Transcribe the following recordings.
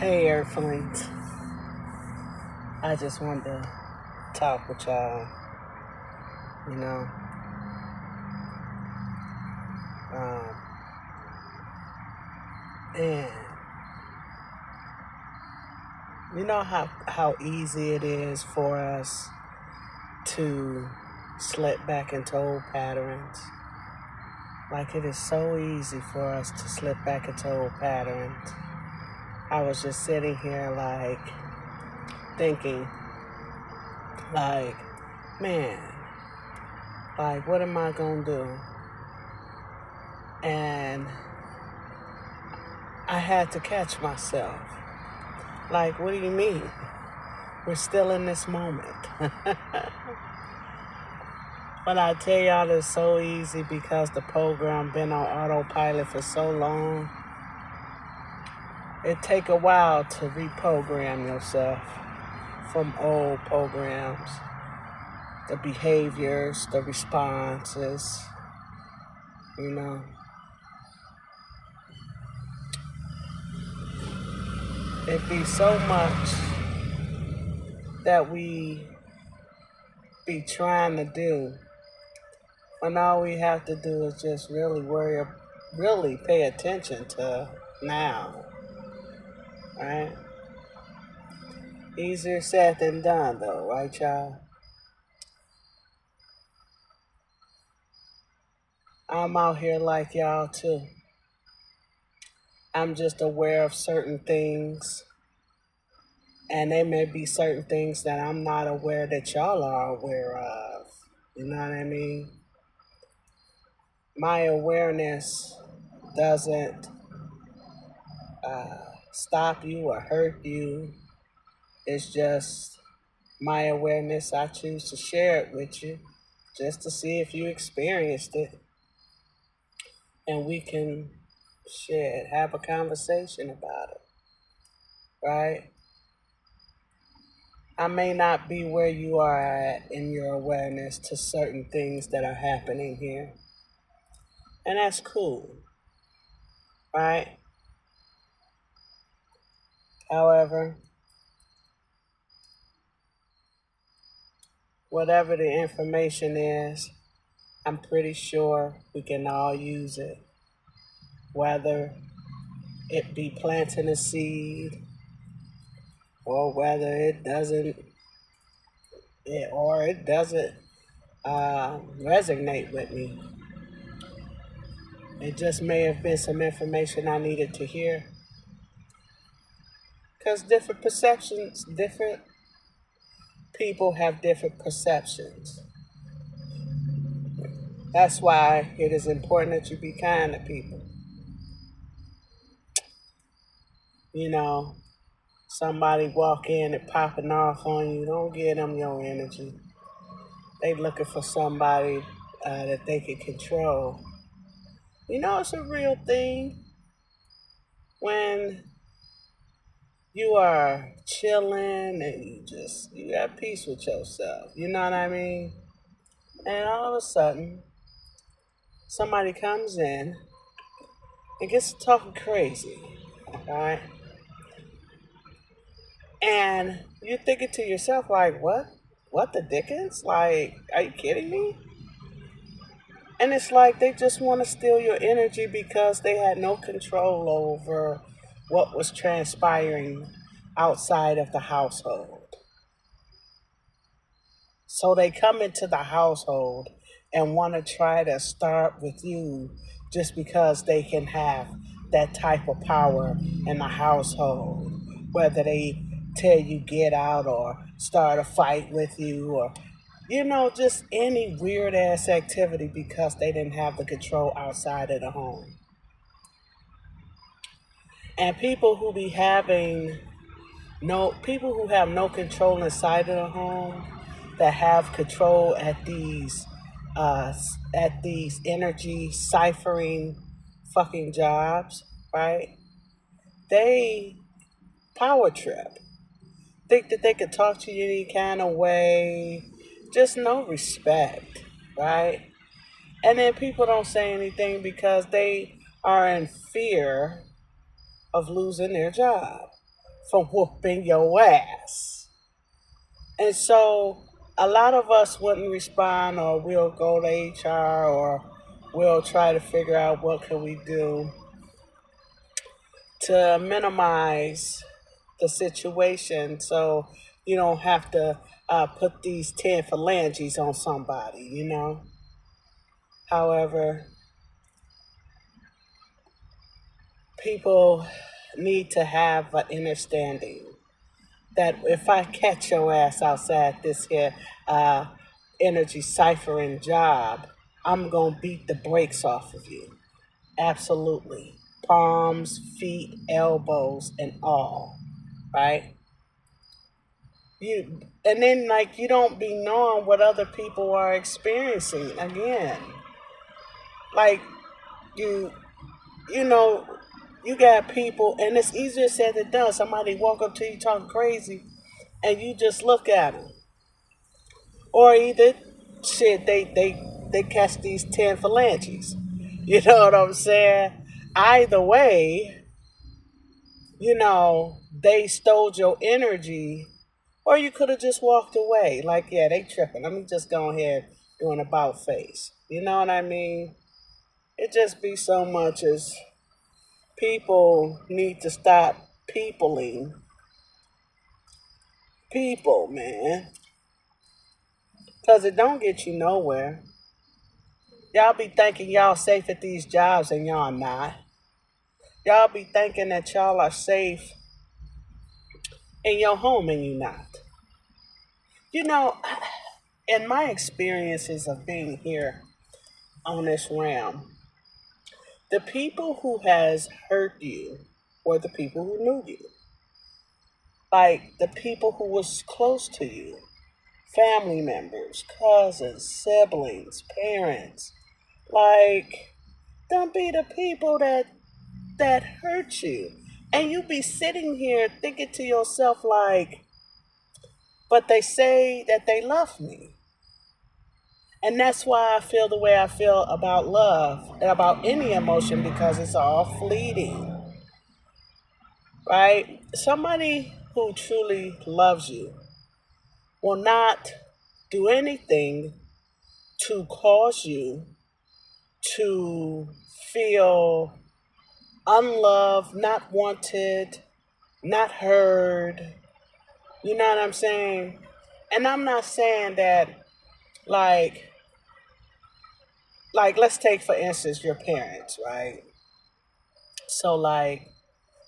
Hey, Earthlings. I just wanted to talk with y'all. You know, um, and you know how easy it is for us to slip back into old patterns. Like it is so easy for us to slip back into old patterns. I was just sitting here like thinking, like, man, like what am I gonna do? And I had to catch myself. Like, what do you mean? We're still in this moment. But I tell y'all it's so easy because the program been on autopilot for so long. It take a while to reprogram yourself from old programs, the behaviors, the responses, you know. It be so much that we be trying to do when all we have to do is just really pay attention to now, right? Easier said than done, though, right, y'all? I'm out here like y'all, too. I'm just aware of certain things, and there may be certain things that I'm not aware that y'all are aware of. You know what I mean? My awareness doesn't stop you or hurt you. It's just my awareness. I choose to share it with you just to see if you experienced it. And we can share it, have a conversation about it, right? I may not be where you are at in your awareness to certain things that are happening here. And that's cool, right? However, whatever the information is, I'm pretty sure we can all use it. Whether it be planting a seed or whether it doesn't resonate with me. It just may have been some information I needed to hear. Because different perceptions, different people have different perceptions. That's why it is important that you be kind to people. You know, somebody walk in and popping off on you, don't give them your energy. They looking for somebody that they can control. You know, it's a real thing when you are chilling and you got peace with yourself. You know what I mean? And all of a sudden, somebody comes in and gets talking crazy, all right? And you're thinking to yourself, like, what? What the dickens? Like, are you kidding me? And it's like they just want to steal your energy because they had no control over what was transpiring outside of the household. So they come into the household and want to try to start with you just because they can have that type of power in the household. Whether they tell you get out or start a fight with you or, just any weird ass activity because they didn't have the control outside of the home. And people who have no control inside of the home that have control uh, at these energy ciphering fucking jobs, right? They power trip. Think that they could talk to you any kind of way. Just no respect, right? And then people don't say anything because they are in fear of losing their job. from whooping your ass. And so a lot of us wouldn't respond, or we'll go to HR, or we'll try to figure out what can we do to minimize the situation so you don't have to put these 10 phalanges on somebody. However, people need to have an understanding that if I catch your ass outside this here energy ciphering job, I'm going to beat the brakes off of you. Absolutely. Palms, feet, elbows, and all. Right? And then like you don't be knowing what other people are experiencing again. Like you you know, you got people, and it's easier said than done. Somebody walk up to you talking crazy, and you just look at them. Or either shit, they catch these 10 phalanges. You know what I'm saying? Either way, they stole your energy, or you could have just walked away. Like, yeah, they tripping. Let me just go ahead doing about face. You know what I mean? It just be so much as people need to stop peopling people, man. Because it don't get you nowhere. Y'all be thinking y'all safe at these jobs and y'all not. Y'all be thinking that y'all are safe in your home and you not. You know, in my experiences of being here on this realm, the people who has hurt you were the people who knew you. Like the people who was close to you. Family members, cousins, siblings, parents. Like, don't be the people that hurt you. And you be sitting here thinking to yourself like, but they say that they love me. And that's why I feel the way I feel about love and about any emotion, because it's all fleeting. Right? Somebody who truly loves you will not do anything to cause you to feel unloved, not wanted, not heard. You know what I'm saying? And I'm not saying that like let's take for instance your parents, right? So like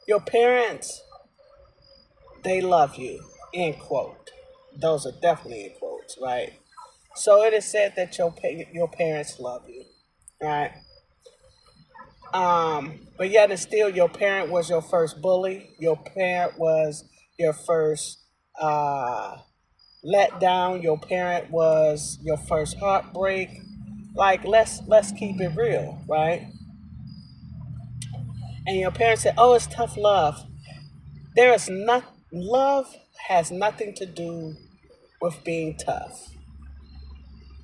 your parents, they love you, end quote. Those are definitely in quotes, right? So it is said that your parents love you, right? But yet and still, your parent was your first bully. Your parent was your first let down. Your parent was your first heartbreak. Like let's keep it real, right? And your parents said, "Oh, it's tough love." There is not love has nothing to do with being tough,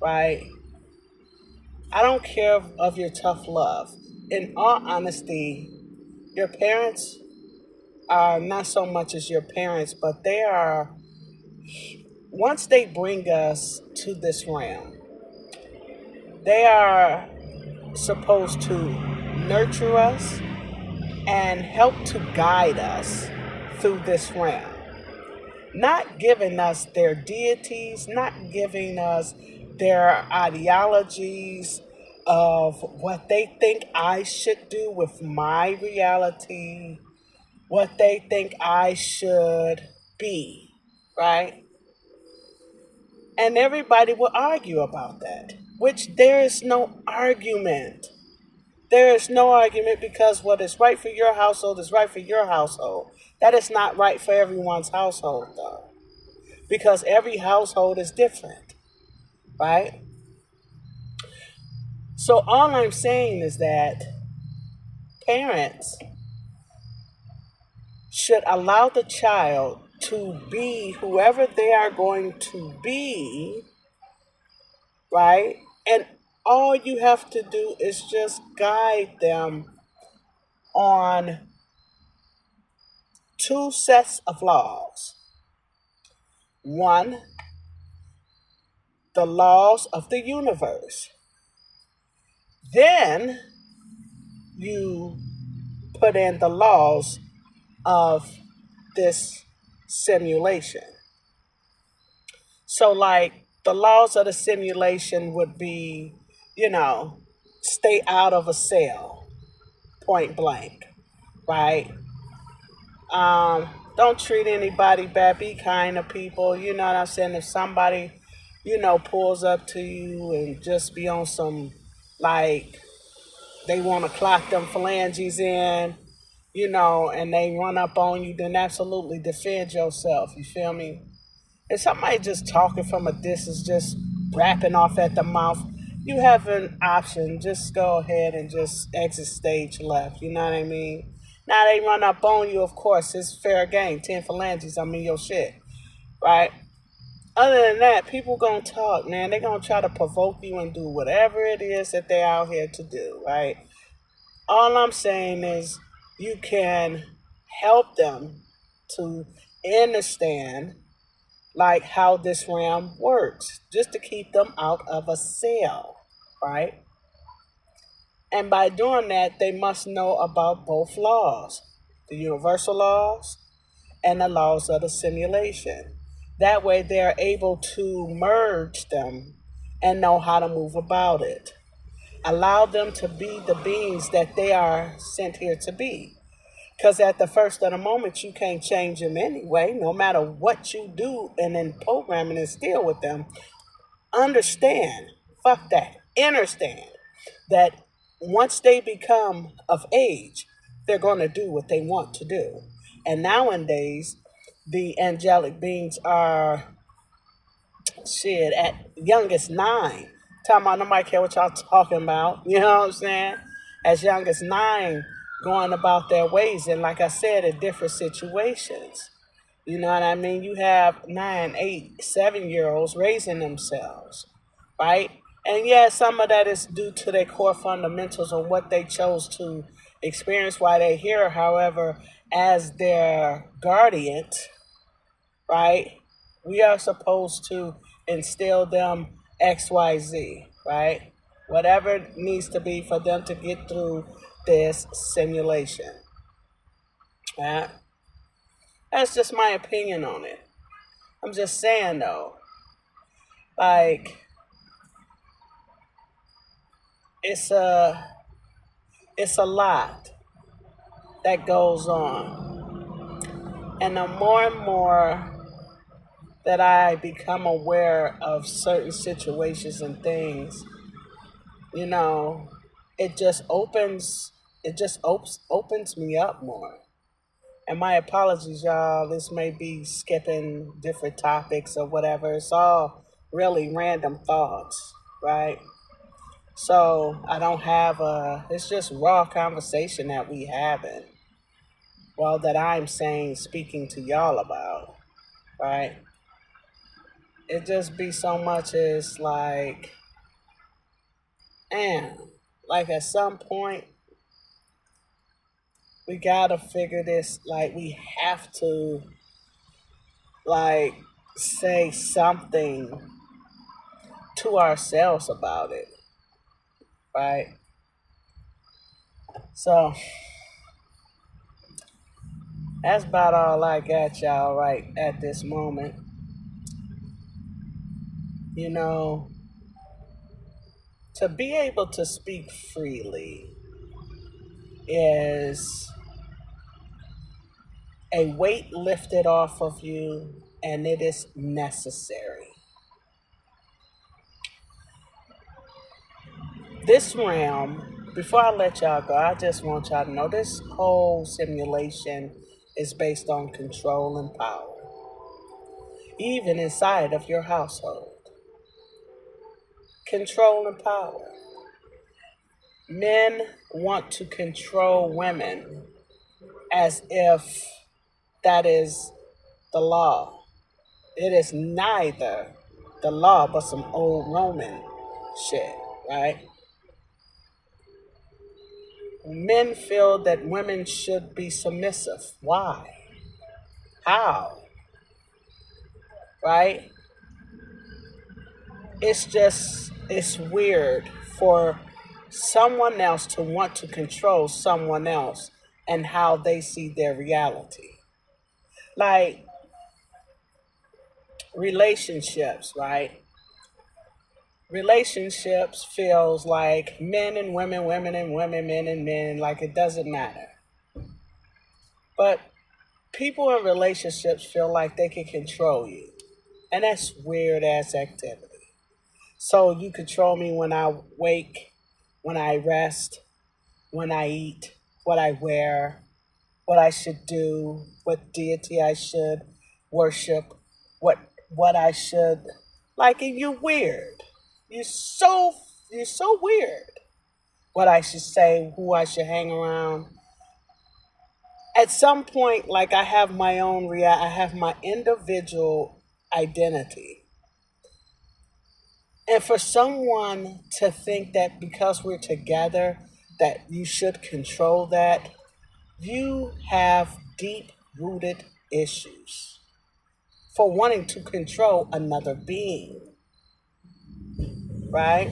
right? I don't care of your tough love. In all honesty, your parents are not so much as your parents, but they are, once they bring us to this realm, they are supposed to nurture us and help to guide us through this realm. Not giving us their deities, not giving us their ideologies of what they think I should do with my reality, what they think I should be, right? And everybody will argue about that, which there is no argument. There is no argument, because what is right for your household is right for your household. That is not right for everyone's household, though, because every household is different, right? So all I'm saying is that parents should allow the child to be whoever they are going to be, right? And all you have to do is just guide them on two sets of laws. One, the laws of the universe. Then you put in the laws of this simulation. So, like, the laws of the simulation would be, stay out of a cell, point blank, right? Don't treat anybody bad. Be kind to people. You know what I'm saying? If somebody, pulls up to you and just be on some, like, they want to clock them phalanges in, and they run up on you, then absolutely defend yourself. You feel me? If somebody just talking from a distance, just rapping off at the mouth, you have an option. Just go ahead and just exit stage left. You know what I mean? Now they run up on you, of course, it's fair game. 10 phalanges, I mean your shit. Right? Other than that, people gonna talk, man. They gonna try to provoke you and do whatever it is that they out here to do, right? All I'm saying is you can help them to understand like how this realm works, just to keep them out of a cell, right? And by doing that, they must know about both laws, the universal laws and the laws of the simulation. That way they're able to merge them and know how to move about it. Allow them to be the beings that they are sent here to be. Because at the first of the moment, you can't change them anyway, no matter what you do and then program and instill with them. Understand, fuck that, understand that once they become of age, they're going to do what they want to do. And nowadays, the angelic beings are, shit, at youngest 9. Talking about nobody care what y'all talking about. You know what I'm saying? As young as 9, going about their ways. And like I said, in different situations. You know what I mean? You have 9, 8, 7-year-olds raising themselves, right? And yeah, some of that is due to their core fundamentals of what they chose to experience while they're here. However, as their guardians, right, we are supposed to instill them XYZ, right? Whatever needs to be for them to get through this simulation. Right? That's just my opinion on it. I'm just saying though, like, it's a lot that goes on. And the more and more that I become aware of certain situations and things, it just opens me up more. And my apologies, y'all. This may be skipping different topics or whatever. It's all really random thoughts, right? So I don't have it's just raw conversation that we having. Well, that I'm speaking to y'all about, right? It just be so much as like, man, like at some point, we gotta figure this, like, we have to, like, say something to ourselves about it, right? So, that's about all I got, y'all, right at this moment. To be able to speak freely is a weight lifted off of you, and it is necessary. This realm, before I let y'all go, I just want y'all to know this whole simulation is based on control and power, even inside of your household. Control and power. Men want to control women as if that is the law. It is neither the law but some old Roman shit, right? Men feel that women should be submissive. Why? How? Right? It's weird for someone else to want to control someone else and how they see their reality. Like relationships, right? Relationships feels like men and women, women and women, men and men, like it doesn't matter. But people in relationships feel like they can control you. And that's weird ass activity. So you control me when I wake, when I rest, when I eat, what I wear, what I should do, what deity I should worship, what what I should like. And you're weird. You're so you're so weird. What I should say, who I should hang around. At some point, like I have my own I have my individual identity. And for someone to think that because we're together, that you should control that, you have deep rooted issues for wanting to control another being, right?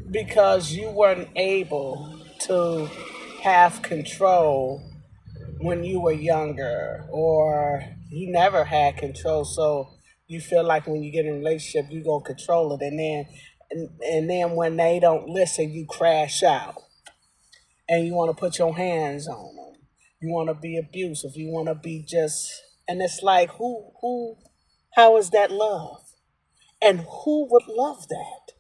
Because you weren't able to have control when you were younger, or you never had control, so you feel like when you get in a relationship you're going to control it, and then and then when they don't listen you crash out and you want to put your hands on them, you want to be abusive, you want to be just, and it's like who how is that love, and who would love that?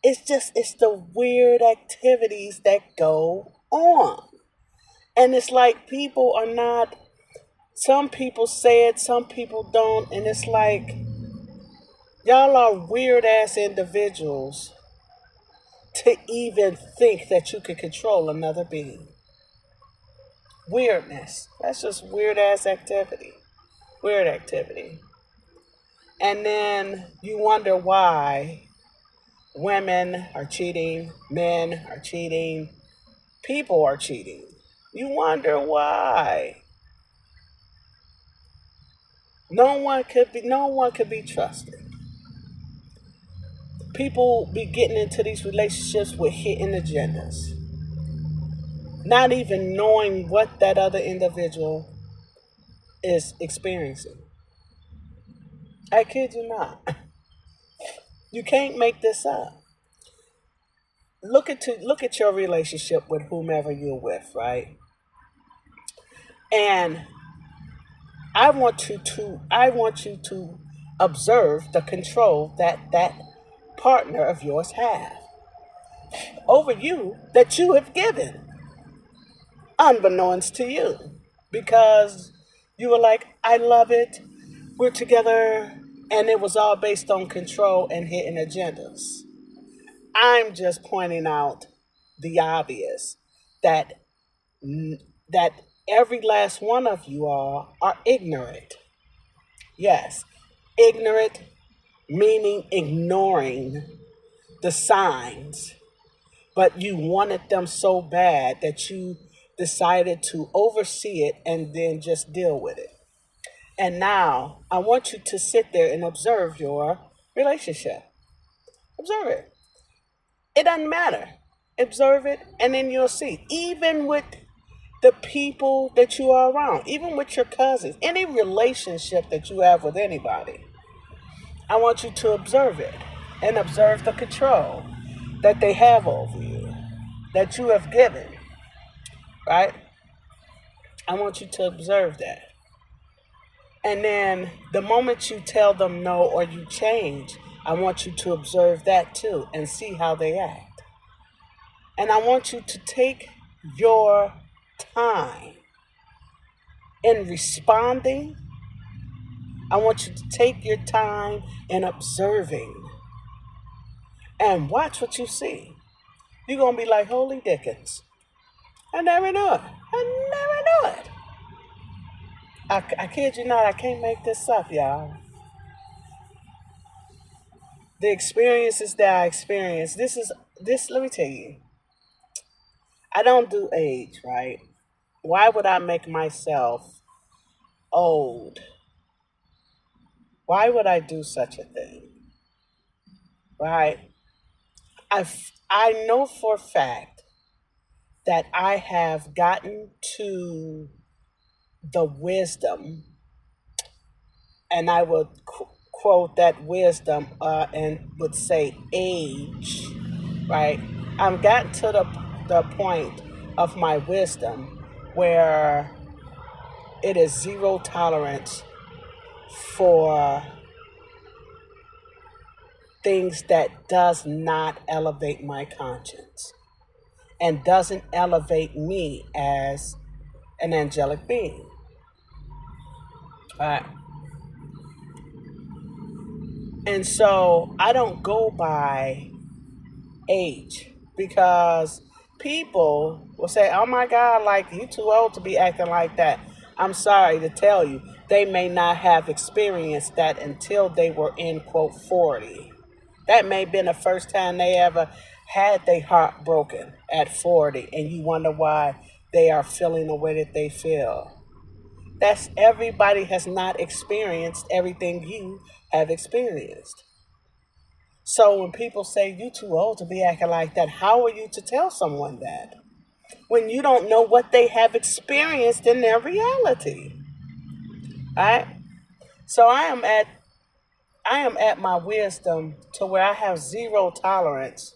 It's just, it's the weird activities that go on. And it's like people are not, some people say it, some people don't, and it's like y'all are weird ass individuals to even think that you could control another being. Weirdness. That's just weird ass activity. Weird activity. And then you wonder why women are cheating, men are cheating, people are cheating. You wonder why. No one could be trusted. People be getting into these relationships with hidden agendas, not even knowing what that other individual is experiencing. I kid you not. You can't make this up. Look at your relationship with whomever you're with, right? And I want you to observe the control that that partner of yours have over you, that you have given unbeknownst to you, because you were like, I love it, we're together, and it was all based on control and hidden agendas. I'm just pointing out the obvious, that that every last one of you all are ignorant. Yes, ignorant meaning ignoring the signs, but you wanted them so bad that you decided to oversee it and then just deal with it. And now I want you to sit there and observe your relationship. Observe it. It doesn't matter. Observe it, and then you'll see. Even with the people that you are around, even with your cousins, any relationship that you have with anybody, I want you to observe it and observe the control that they have over you, that you have given, right? I want you to observe that. And then the moment you tell them no or you change, I want you to observe that too and see how they act. And I want you to take your time in responding. I want you to take your time in observing and watch what you see. You're going to be like, holy dickens. I never knew it. I never knew it. I kid you not, I can't make this up, y'all. The experiences that I experienced, this, let me tell you, I don't do age, right? Why would I make myself old? Why would I do such a thing? Right? I know for a fact that I have gotten to the wisdom, and I would quote that wisdom and would say age, right? I've gotten to the point of my wisdom where it is zero tolerance for things that does not elevate my conscience and doesn't elevate me as an angelic being. Right? And so I don't go by age because people will say, "Oh my God, like you too old to be acting like that." I'm sorry to tell you, they may not have experienced that until they were in quote 40. That may have been the first time they ever had their heart broken at 40, and you wonder why they are feeling the way that they feel. That's everybody has not experienced everything you have experienced. So when people say you too old to be acting like that, how are you to tell someone that when you don't know what they have experienced in their reality? Right? So I am at my wisdom to where I have zero tolerance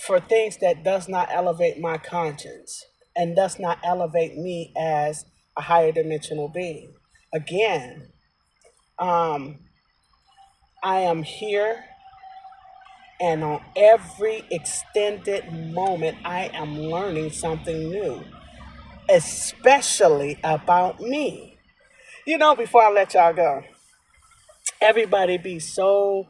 for things that does not elevate my conscience and does not elevate me as a higher dimensional being. Again, um, I am here, and on every extended moment, I am learning something new, especially about me. Before I let y'all go, everybody be so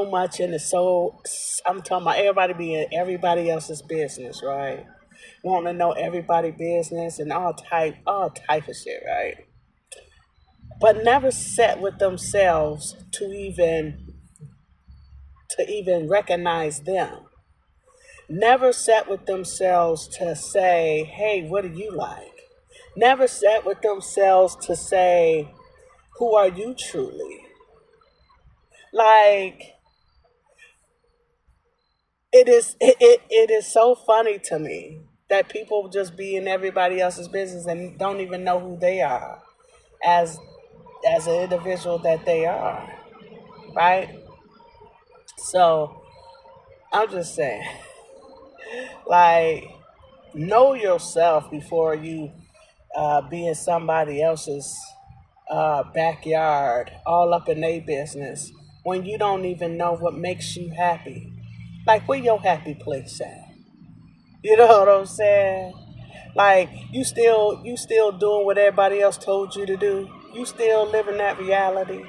much into so I'm talking about everybody be in everybody else's business, right? Want to know everybody business and all type of shit, right? But never set with themselves to even recognize them. Never sat with themselves to say, "Hey, what do you like?" Never sat with themselves to say, "Who are you truly?" Like, it is so funny to me that people just be in everybody else's business and don't even know who they are as as an individual that they are, right? So I'm just saying, like, know yourself before you be in somebody else's backyard, all up in their business, when you don't even know what makes you happy. Like, where your happy place at? You know what I'm saying? Like, you still doing what everybody else told you to do. You still living that reality.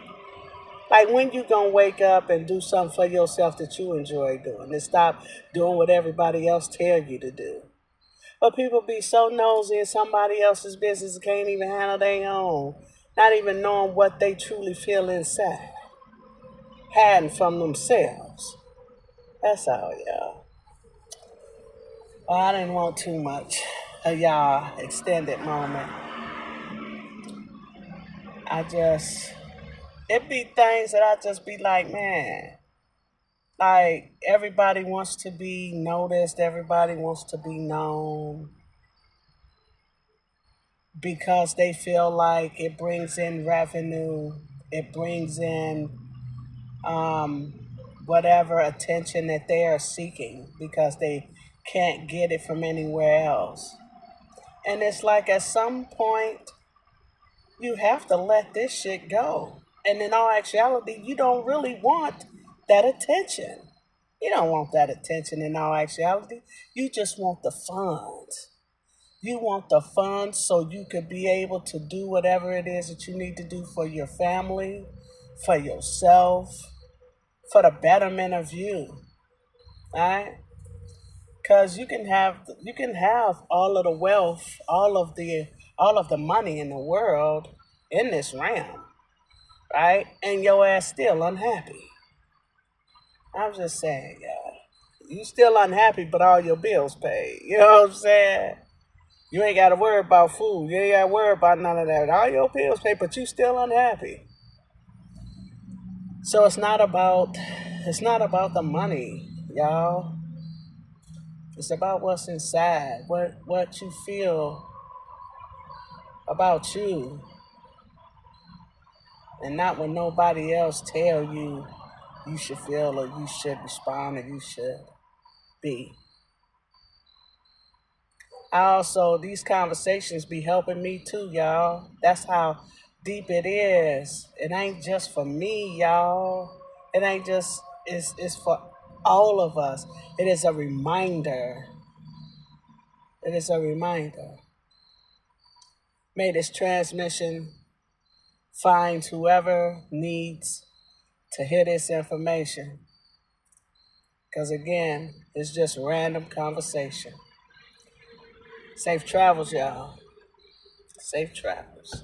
Like, when you gonna wake up and do something for yourself that you enjoy doing and stop doing what everybody else tell you to do? But people be so nosy in somebody else's business and can't even handle their own. Not even knowing what they truly feel inside. Hiding from themselves. That's all, y'all. Well, I didn't want too much of y'all extended moment. It be things that I just be like, man, like everybody wants to be noticed, everybody wants to be known because they feel like it brings in revenue, it brings in um, whatever attention that they are seeking because they can't get it from anywhere else. And it's like at some point, you have to let this shit go. And in all actuality, you don't really want that attention. You don't want that attention in all actuality. You just want the funds. You want the funds so you could be able to do whatever it is that you need to do for your family, for yourself, for the betterment of you. Right? Because you can have all of the wealth, all of the money in the world in this realm, right? And your ass still unhappy. I'm just saying, y'all. You still unhappy, but all your bills paid. You know what I'm saying? You ain't got to worry about food. You ain't got to worry about none of that. All your bills paid, but you still unhappy. So it's not about the money, y'all. It's about what's inside, what you feel about you, and not what nobody else tell you you should feel or you should respond or you should be. These conversations be helping me too, y'all. That's how deep it is. It ain't just for me, y'all. It ain't just, it's for all of us. It is a reminder. It is a reminder. May this transmission find whoever needs to hear this information. Because again, it's just random conversation. Safe travels, y'all. Safe travels.